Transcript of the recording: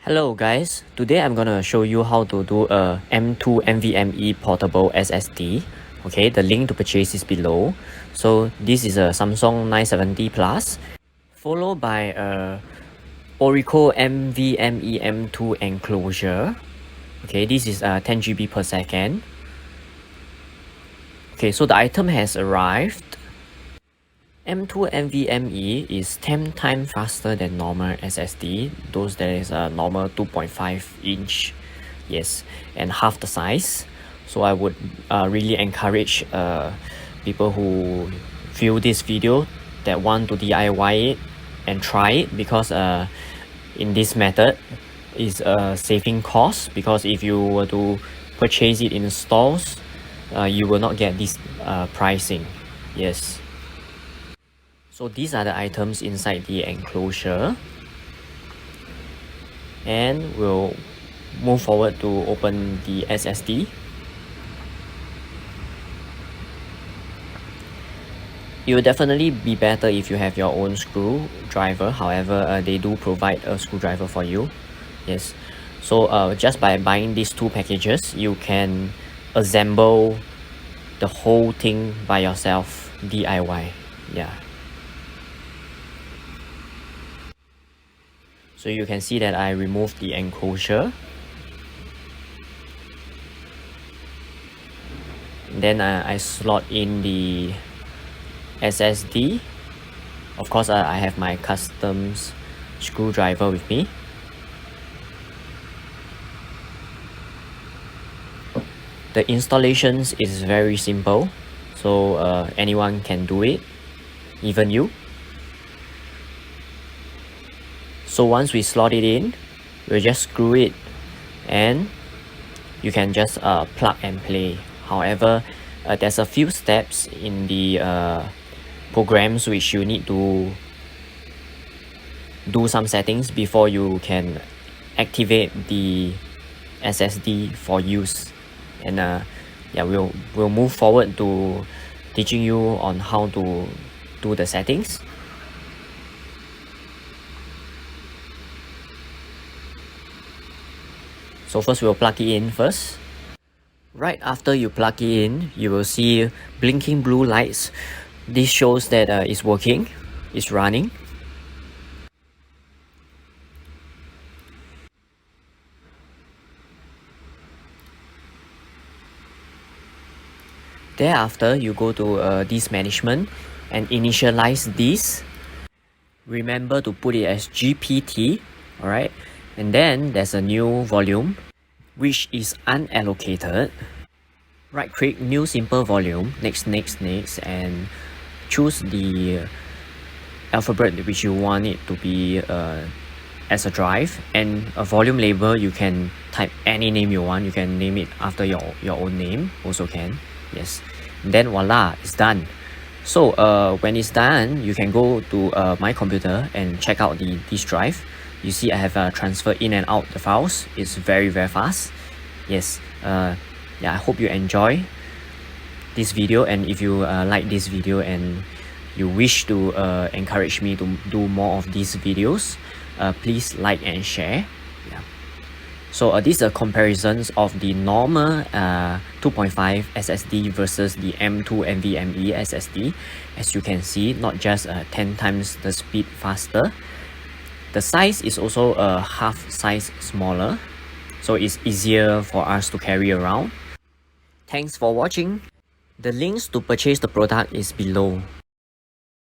Hello guys, today I'm gonna show you how to do a M.2 NVMe portable SSD. Okay, the link to purchase is below. So this is a Samsung 970 Plus, followed by a Oracle NVMe M2 enclosure. Okay, this is 10 GB per second. Okay, so the item has arrived. M2 NVMe is 10 times faster than normal SSD. Those that is a normal 2.5 inch, yes, and half the size. So I would really encourage people who view this video that want to DIY it and try it, because in this method is saving cost, because if you were to purchase it in stores, you will not get this pricing. Yes. So these are the items inside the enclosure, and we'll move forward to open the SSD. It will definitely be better if you have your own screwdriver. However, they do provide a screwdriver for you. Yes. So just by buying these two packages, you can assemble the whole thing by yourself, DIY. Yeah. So you can see that I removed the enclosure. Then I slot in the SSD. Of course, I have my custom screwdriver with me. The installations is very simple, so anyone can do it, even you. So once we slot it in, we'll just screw it, and you can just plug and play. However, there's a few steps in the programs which you need to do some settings before you can activate the SSD for use. And yeah, we'll move forward to teaching you on how to do the settings. So first we'll plug it in first. Right after you plug it in, you will see blinking blue lights. This shows that it's working, it's running. Thereafter, you go to disk management and initialize this. Remember to put it as GPT, alright? And then there's a new volume, which is unallocated. Right click, new simple volume, next, and choose the alphabet which you want it to be as a drive, and a volume label. You can type any name you want. You can name it after your own name, also can. Yes. And then voila, it's done. So when it's done, you can go to my computer and check out the disk drive. You see I have transferred in and out the files. It's very fast. Yes. Yeah, I hope you enjoy this video, and if you like this video and you wish to encourage me to do more of these videos, please like and share. Yeah. So these are comparisons of the normal 2.5 SSD versus the M2 NVMe SSD. As you can see, not just 10 times the speed faster, the size is also a half size smaller, so it's easier for us to carry around. Thanks for watching. The links to purchase the product is below.